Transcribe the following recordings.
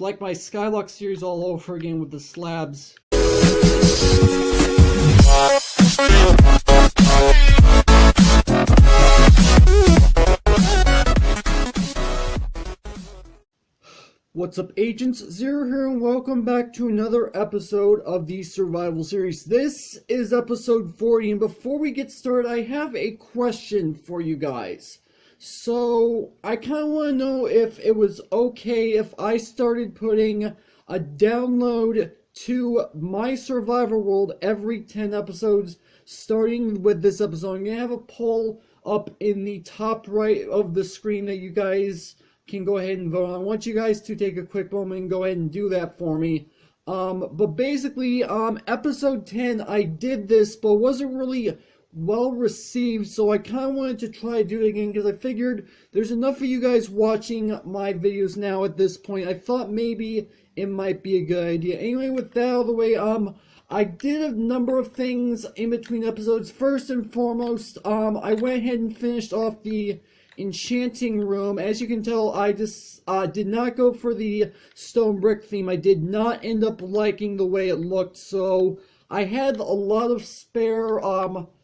It's like my Skylock series all over again with the slabs. What's up, Agents? Zero here, and welcome back to another episode of the Survival Series. This is episode 40, and before we get started, I have a question for you guys. So, I kind of want to know if it was okay if I started putting a download to my Survivor World every 10 episodes, starting with this episode. I'm going to have a poll up in the top right of the screen that you guys can go ahead and vote on. I want you guys to take a quick moment and go ahead and do that for me. But basically, episode 10, I did this, but wasn't really well received, so I kind of wanted to try to do it again, because I figured there's enough of you guys watching my videos now at this point. I thought maybe it might be a good idea. Anyway, with that out of the way, I did a number of things in between episodes. First and foremost, I went ahead and finished off the enchanting room. As you can tell, I just did not go for the stone brick theme. I did not end up liking the way it looked, so I had a lot of spare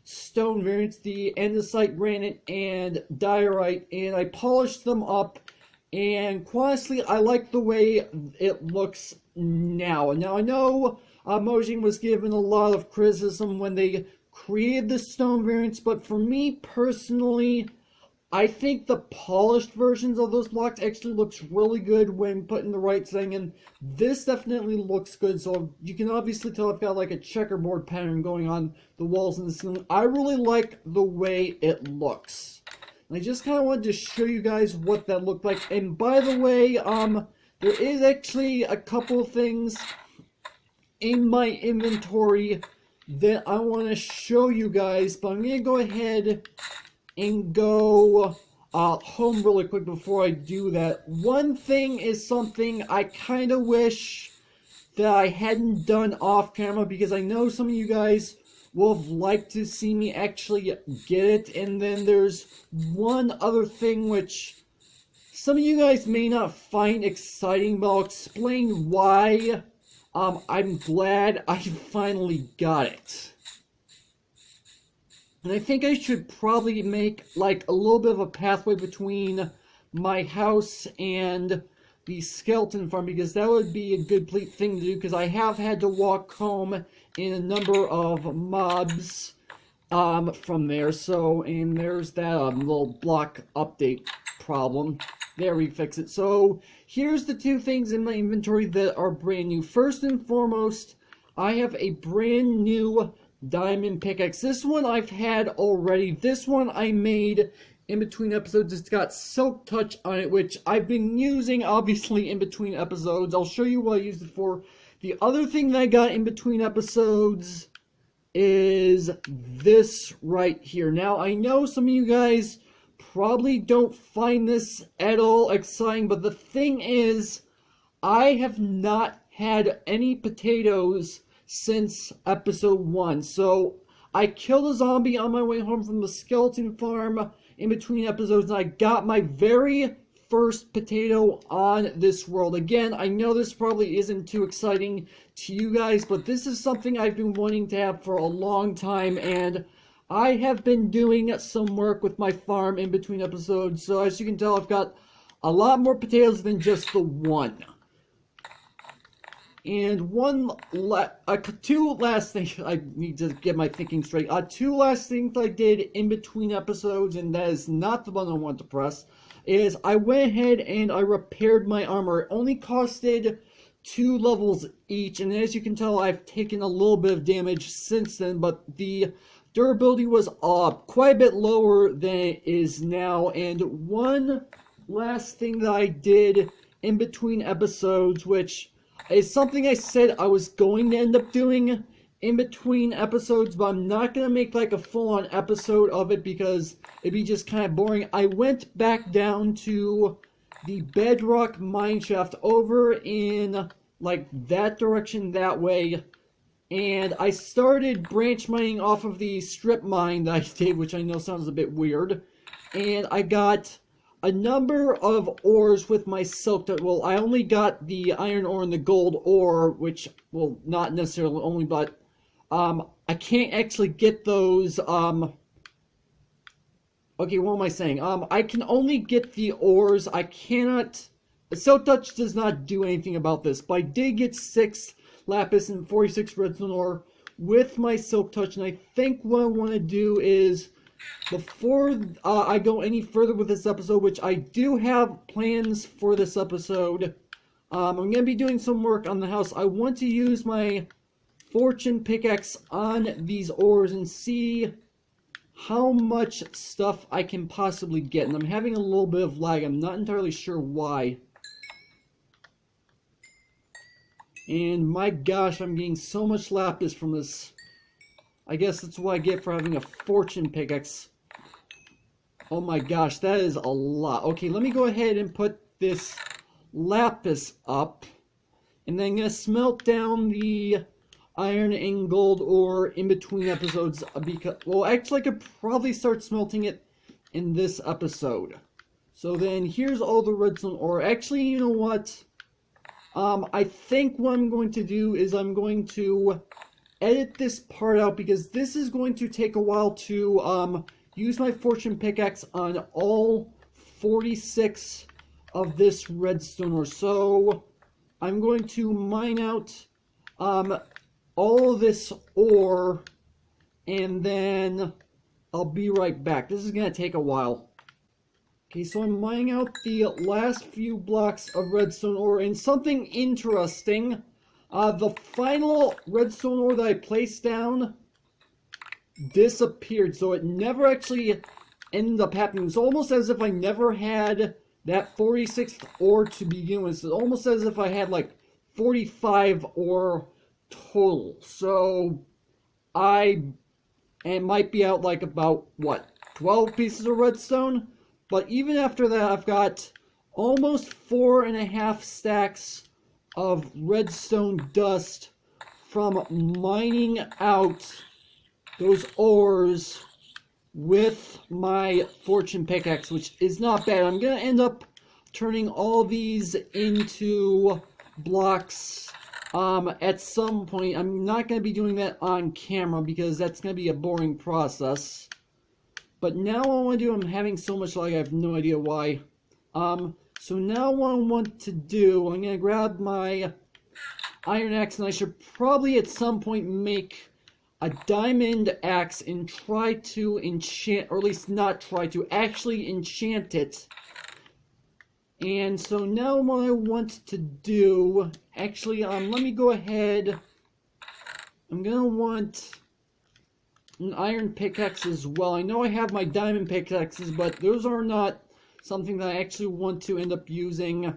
stone variants, the andesite, granite, and diorite, and I polished them up, and honestly, I like the way it looks now. Now, I know Mojang was given a lot of criticism when they created the stone variants, but for me personally, I think the polished versions of those blocks actually looks really good when put in the right setting, and this definitely looks good. So you can obviously tell I've got like a checkerboard pattern going on the walls and the ceiling. I really like the way it looks. And I just kind of wanted to show you guys what that looked like. And by the way, there is actually a couple of things in my inventory that I want to show you guys, but I'm going to go ahead and go home really quick before I do that. One thing is something I kind of wish that I hadn't done off camera, because I know some of you guys will have liked to see me actually get it. And then there's one other thing which some of you guys may not find exciting, but I'll explain why I'm glad I finally got it. And I think I should probably make like a little bit of a pathway between my house and the skeleton farm, because that would be a good thing to do, because I have had to walk home in a number of mobs from there. So, and there's that little block update problem. There, we fix it. So here's the two things in my inventory that are brand new. First and foremost, I have a brand new diamond pickaxe. This one I've had already. This one I made in between episodes. It's got silk touch on it, which I've been using obviously in between episodes. I'll show you what I used it for. The other thing that I got in between episodes is this right here. Now, I know some of you guys probably don't find this at all exciting, but the thing is, I have not had any potatoes since episode 1. So I killed a zombie on my way home from the skeleton farm in between episodes, and I got my very first potato on this world. Again, I know this probably isn't too exciting to you guys, but this is something I've been wanting to have for a long time, and I have been doing some work with my farm in between episodes, so as you can tell, I've got a lot more potatoes than just the one. And two last things, I need to get my thinking straight. Two last things I did in between episodes, and that is not the one I want to press, is I went ahead and I repaired my armor. It only costed 2 levels each, and as you can tell, I've taken a little bit of damage since then, but the durability was quite a bit lower than it is now. And one last thing that I did in between episodes, which is something I said I was going to end up doing in between episodes, but I'm not going to make like a full-on episode of it because it'd be just kind of boring. I went back down to the bedrock mineshaft over in like that direction that way, and I started branch mining off of the strip mine that I did, which I know sounds a bit weird, and I got a number of ores with my silk that, well, I only got the iron ore and the gold ore, which, well, not necessarily only, but I can't actually get those. Okay, what am I saying? I can only get the ores. I cannot. Silk Touch does not do anything about this, but I did get 6 lapis and 46 redstone ore with my Silk Touch, and I think what I want to do is, before I go any further with this episode, which I do have plans for this episode, I'm going to be doing some work on the house. I want to use my fortune pickaxe on these ores and see how much stuff I can possibly get. And I'm having a little bit of lag. I'm not entirely sure why. And my gosh, I'm getting so much lapis from this. I guess that's what I get for having a fortune pickaxe. Oh my gosh, that is a lot. Okay, let me go ahead and put this lapis up. And then I'm going to smelt down the iron and gold ore in between episodes. Because, well, actually I could probably start smelting it in this episode. So then here's all the redstone ore. Actually, you know what? I think what I'm going to do is I'm going to edit this part out, because this is going to take a while to use my fortune pickaxe on all 46 of this redstone ore. So I'm going to mine out all of this ore, and then I'll be right back. This is going to take a while. Okay, so I'm mining out the last few blocks of redstone ore, and something interesting, the final redstone ore that I placed down disappeared, so it never actually ended up happening. It's almost as if I never had that 46th ore to begin with. It's almost as if I had like 45 ore total. So I might be out like about, what, 12 pieces of redstone? But even after that, I've got almost 4.5 stacks of redstone dust from mining out those ores with my fortune pickaxe, which is not bad. I'm going to end up turning all these into blocks at some point. I'm not going to be doing that on camera because that's going to be a boring process. But now what I want to do, I'm having so much lag, I have no idea why. So now what I want to do, I'm going to grab my iron axe, and I should probably at some point make a diamond axe and try to enchant, or at least not try to, actually enchant it. And so now what I want to do, actually, let me go ahead, I'm going to want an iron pickaxe as well. I know I have my diamond pickaxes, but those are not something that I actually want to end up using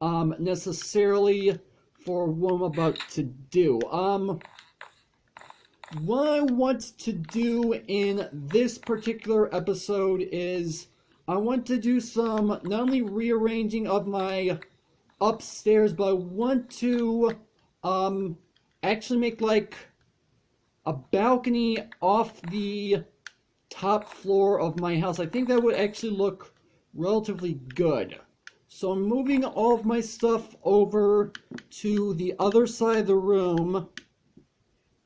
necessarily for what I'm about to do. What I want to do in this particular episode is I want to do some not only rearranging of my upstairs, but I want to actually make like a balcony off the top floor of my house. I think that would actually look relatively good. So I'm moving all of my stuff over to the other side of the room.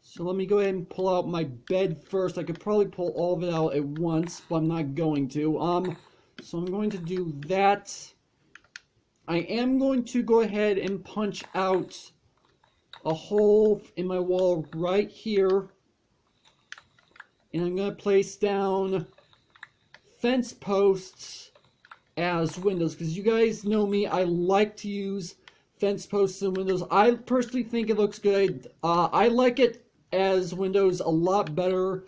So let me go ahead and pull out my bed first. I could probably pull all of it out at once, but I'm not going to. So I'm going to do that. I am going to go ahead and punch out a hole in my wall right here, and I'm going to place down fence posts as windows, because you guys know me, I like to use fence posts and windows. I personally think it looks good. I like it as windows a lot better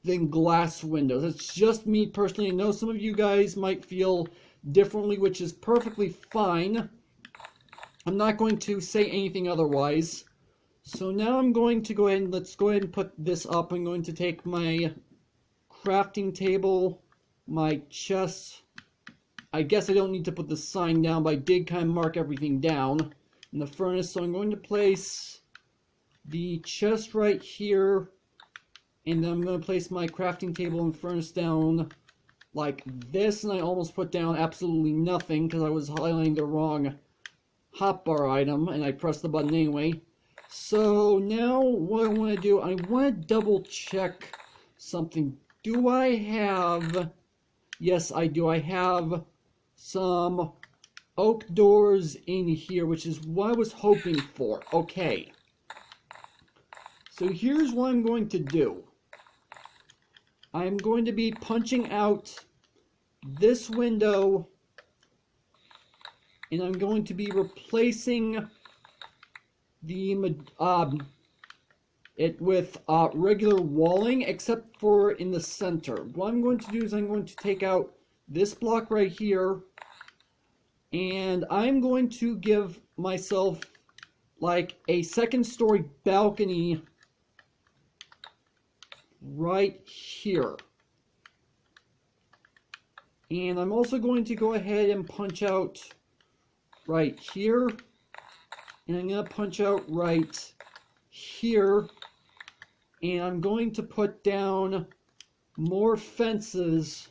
than glass windows. It's just me personally. I know some of you guys might feel differently, which is perfectly fine. I'm not going to say anything otherwise. So now I'm going to go ahead and let's go ahead and put this up. I'm going to take my crafting table, my chest. I guess I don't need to put the sign down, but I did kind of mark everything down in the furnace. So I'm going to place the chest right here, and then I'm going to place my crafting table and furnace down like this, and I almost put down absolutely nothing because I was highlighting the wrong hotbar item, and I pressed the button anyway. So now what I want to do, I want to double check something. Do I have... Yes, I do. I have some oak doors in here, which is what I was hoping for. Okay. So here's what I'm going to do. I'm going to be punching out this window, and I'm going to be replacing the it with regular walling, except for in the center. What I'm going to do is I'm going to take out this block right here, and I'm going to give myself like a second-story balcony right here. And I'm also going to go ahead and punch out right here, and I'm going to punch out right here, and I'm going to put down more fences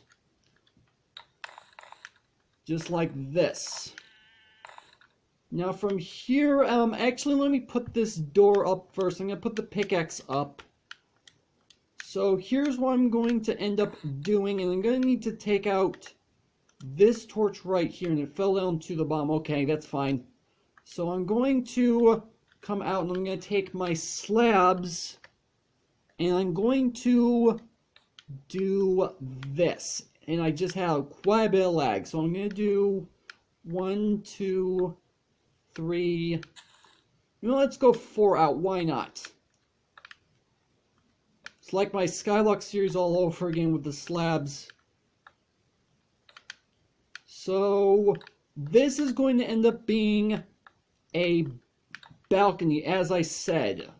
just like this. Now from here, actually let me put this door up first. I'm going to put the pickaxe up. So here's what I'm going to end up doing, and I'm going to need to take out this torch right here, and it fell down to the bottom. Okay, that's fine. So I'm going to come out, and I'm going to take my slabs, and I'm going to do this. And I just have quite a bit of lag, so I'm going to do 1, 2, 3. You know, let's go 4 out. Why not? It's like my Skylock series all over again with the slabs. So this is going to end up being a balcony, as I said.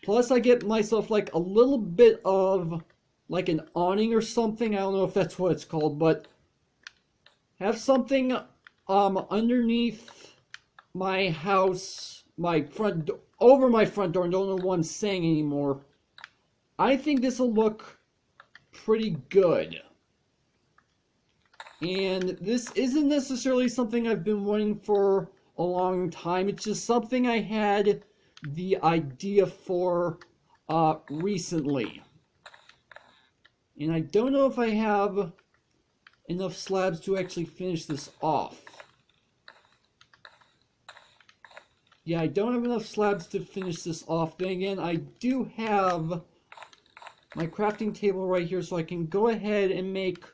Plus I get myself like a little bit of like an awning or something. I don't know if that's what it's called, but have something underneath my house, my front door, over my front door. I don't know what I'm saying anymore. I think this will look pretty good. And this isn't necessarily something I've been wanting for a long time. It's just something I had the idea for recently. And I don't know if I have enough slabs to actually finish this off. Yeah, I don't have enough slabs to finish this off. Then again, I do have my crafting table right here, so I can go ahead and make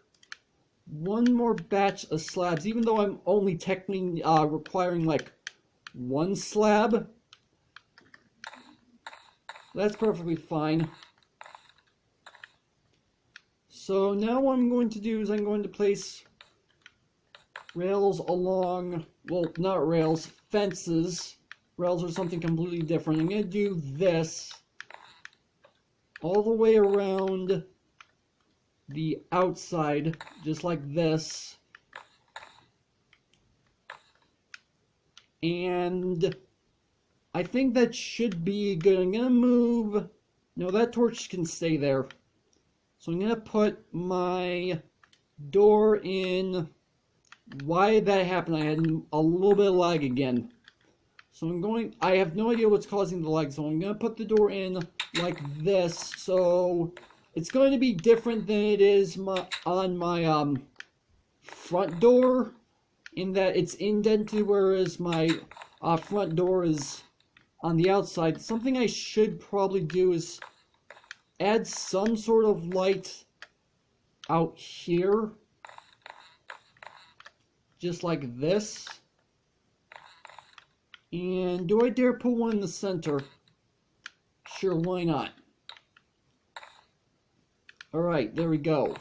one more batch of slabs, even though I'm only technically requiring like 1 slab. That's perfectly fine. So now what I'm going to do is I'm going to place rails along, well, not rails, fences. Rails are something completely different. I'm going to do this all the way around the outside, just like this. And I think that should be good. I'm going to move... No, that torch can stay there. So I'm going to put my door in. Why did that happen? I had a little bit of lag again. So I have no idea what's causing the lag, so I'm going to put the door in like this. So it's going to be different than it is on my front door, in that it's indented, whereas my front door is on the outside. Something I should probably do is add some sort of light out here, just like this. And do I dare put one in the center? Sure, why not? Alright, there we go.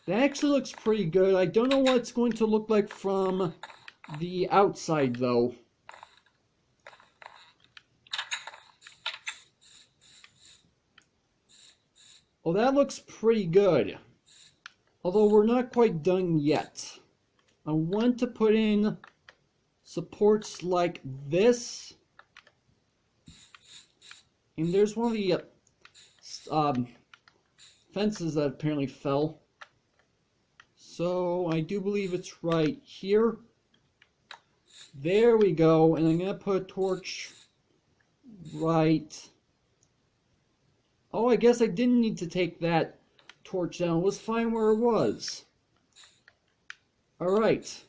That actually looks pretty good. I don't know what it's going to look like from the outside, though. Oh, that looks pretty good. Although we're not quite done yet. I want to put in supports like this. And there's one of the fences that apparently fell. So I do believe it's right here. There we go, and I'm gonna put a torch right. Oh, I guess I didn't need to take that torch down. It was fine where it was. Alright.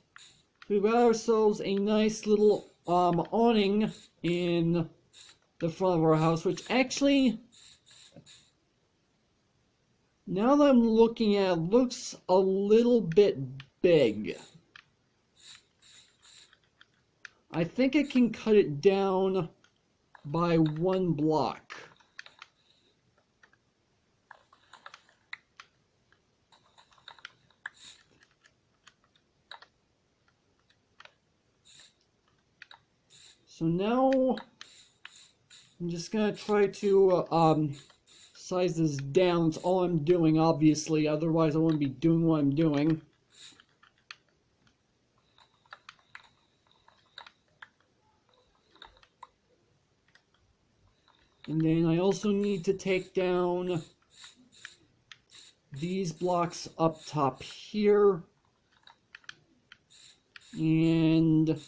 We've got ourselves a nice little awning in the front of our house, which actually, now that I'm looking at it, looks a little bit big. I think I can cut it down by 1 block. So now I'm just gonna try to size this down. It's all I'm doing, obviously, otherwise I wouldn't be doing what I'm doing. And then I also need to take down these blocks up top here. And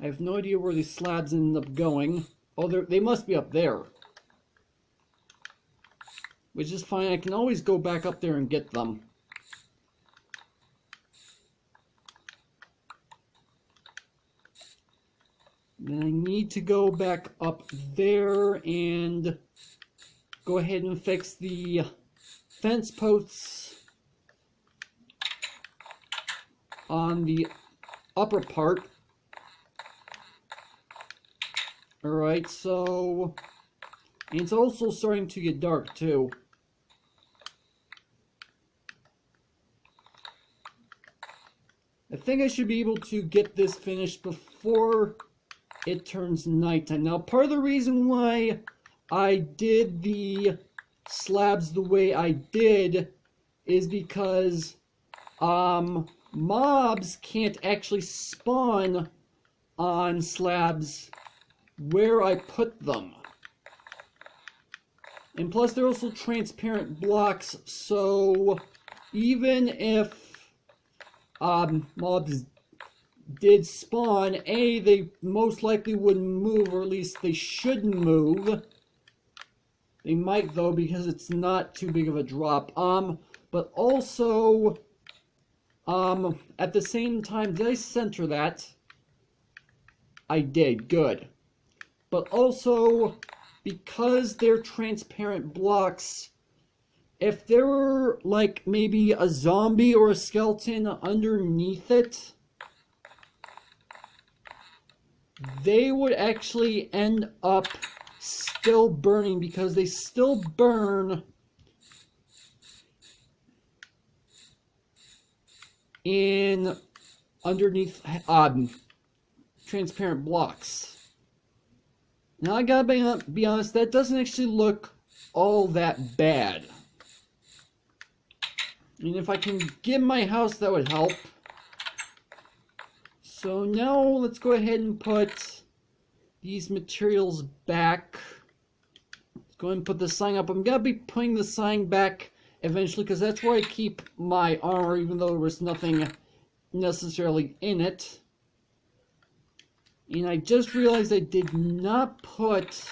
I have no idea where these slabs end up going. Oh, they must be up there. Which is fine, I can always go back up there and get them. Then I need to go back up there and go ahead and fix the fence posts on the upper part. Alright, so and it's also starting to get dark too. I think I should be able to get this finished before it turns nighttime. Now, part of the reason why I did the slabs the way I did is because mobs can't actually spawn on slabs where I put them. And plus they're also transparent blocks, so even if mobs did spawn, they most likely wouldn't move, or at least they shouldn't move. They might though, because it's not too big of a drop. But also, at the same time, did I center that? I did, good. But also, because they're transparent blocks, if there were like maybe a zombie or a skeleton underneath it, they would actually end up still burning, because they still burn in underneath transparent blocks. Now I gotta be honest, that doesn't actually look all that bad. And if I can get my house, that would help. So now let's go ahead and put these materials back. Let's go ahead and put the sign up. I'm gonna be putting the sign back eventually, because that's where I keep my armor, even though there was nothing necessarily in it. And I just realized I did not put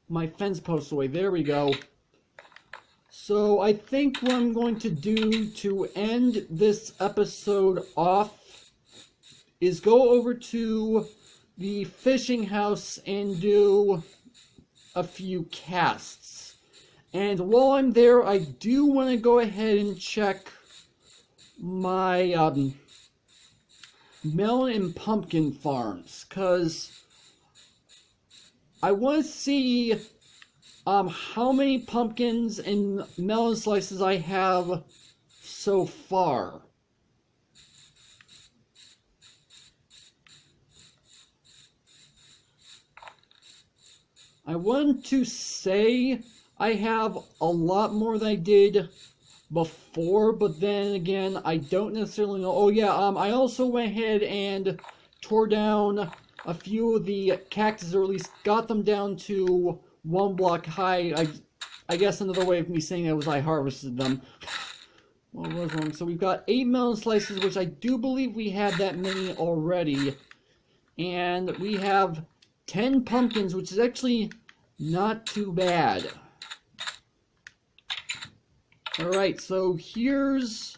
my fence posts away. There we go. So I think what I'm going to do to end this episode off is go over to the fishing house and do a few casts. And while I'm there, I do want to go ahead and check my melon and pumpkin farms, because I want to see how many pumpkins and melon slices I have so far. I want to say I have a lot more than I did before, but then again, I don't necessarily know. Oh yeah, I also went ahead and tore down a few of the cactus, or at least got them down to 1 block high. I guess another way of me saying that was I harvested them. Well, I was wrong. So we've got 8 melon slices, which I do believe we had that many already. And we have 10 pumpkins, which is actually not too bad. Alright, so here's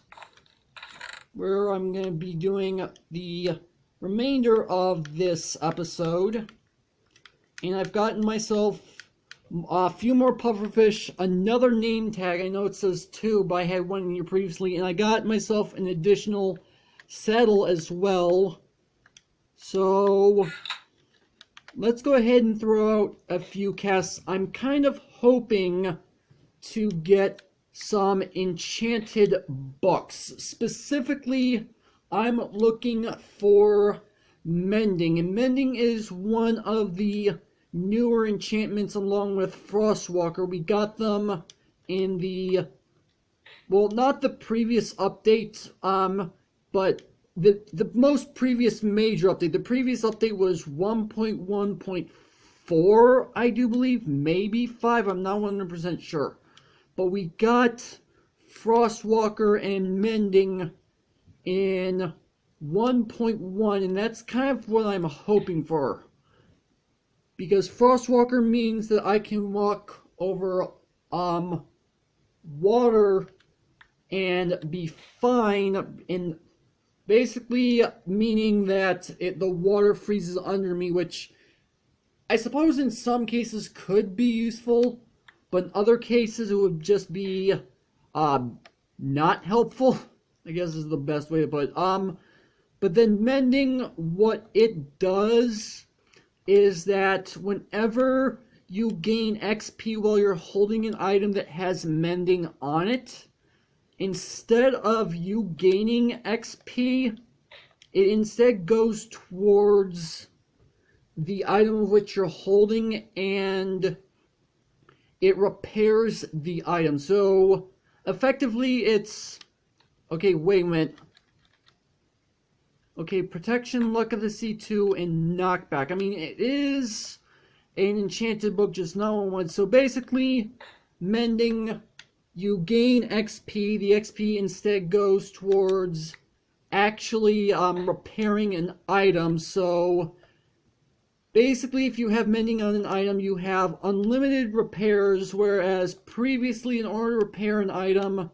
where I'm going to be doing the remainder of this episode. And I've gotten myself a few more pufferfish, another name tag. I know it says 2, but I had one here previously. And I got myself an additional saddle as well. So let's go ahead and throw out a few casts. I'm kind of hoping to get some enchanted books. Specifically, I'm looking for mending. And mending is one of the newer enchantments along with Frostwalker. We got them in the, well, not the previous update, but the most previous major update. The previous update was 1.1.4, I do believe, maybe 5, I'm not 100% sure. But we got Frostwalker and Mending in 1.1, and that's kind of what I'm hoping for. Because Frostwalker means that I can walk over water and be fine, and basically meaning that the water freezes under me, which I suppose in some cases could be useful, but in other cases it would just be not helpful, I guess is the best way to put it. But then mending, what it does is that whenever you gain XP while you're holding an item that has mending on it, instead of you gaining XP, it instead goes towards the item of which you're holding, and it repairs the item. So effectively it's, okay, wait a minute. Okay, protection, luck of the sea 2, and knockback. I mean, it is an enchanted book, just not one. So basically, mending, you gain XP. The XP instead goes towards actually repairing an item. So basically, if you have mending on an item, you have unlimited repairs, whereas previously, in order to repair an item,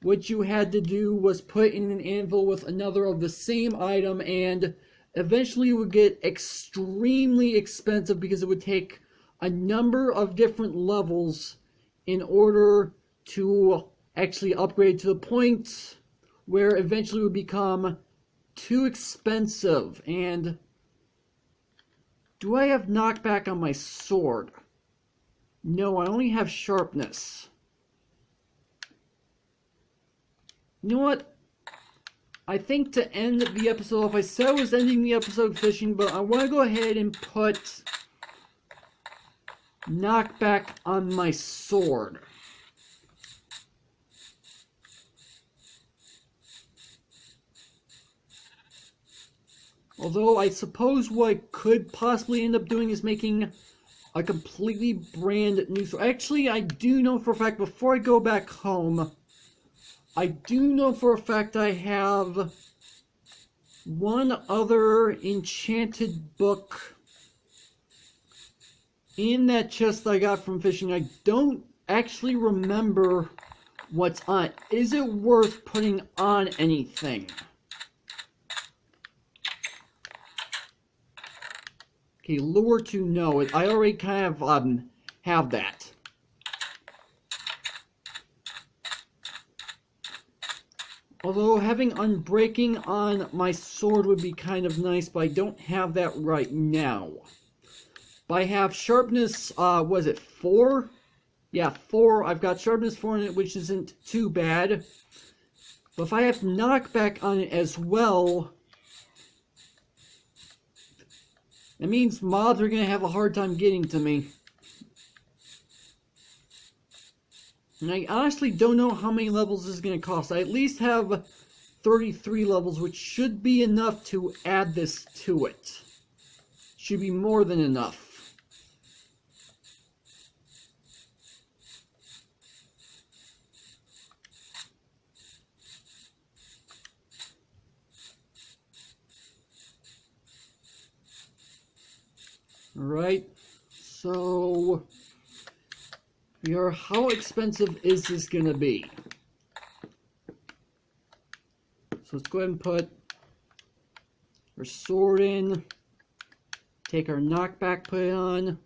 what you had to do was put in an anvil with another of the same item, and eventually it would get extremely expensive because it would take a number of different levels in order to actually upgrade to the point where eventually it would become too expensive. And do I have knockback on my sword? No, I only have sharpness. You know what? I think to end the episode off, I said I was ending the episode fishing, but I want to go ahead and put knockback on my sword. Although I suppose what I could possibly end up doing is making a completely brand new sword. Actually, I do know for a fact, before I go back home, I do know for a fact I have one other enchanted book in that chest I got from fishing. I don't actually remember what's on it. Is it worth putting on anything? Okay, lure to no. I already kind of have that. Although having unbreaking on my sword would be kind of nice, but I don't have that right now. But I have sharpness, was it 4? Yeah, 4. I've got sharpness 4 in it, which isn't too bad. But if I have knockback on it as well, that means mobs are going to have a hard time getting to me. And I honestly don't know how many levels this is going to cost. I at least have 33 levels, which should be enough to add this to it. Should be more than enough. Alright, so how expensive is this going to be? So let's go ahead and put our sword in. Take our knockback, put it on.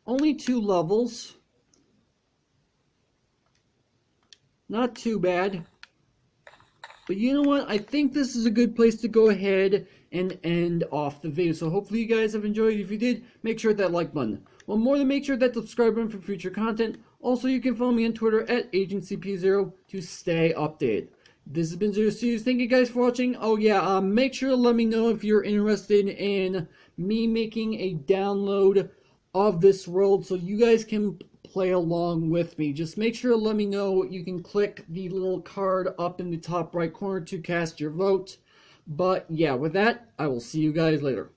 Only 2 levels. Not too bad. But you know what? I think this is a good place to go ahead and end off the video. So hopefully you guys have enjoyed. If you did, make sure to hit that like button. Well, more than make sure that subscribe button for future content. Also, you can follow me on Twitter at AgentCP0 to stay updated. This has been Zero Studios. Thank you guys for watching. Oh yeah, make sure to let me know if you're interested in me making a download of this world so you guys can play along with me. Just make sure to let me know. You can click the little card up in the top right corner to cast your vote. But yeah, with that, I will see you guys later.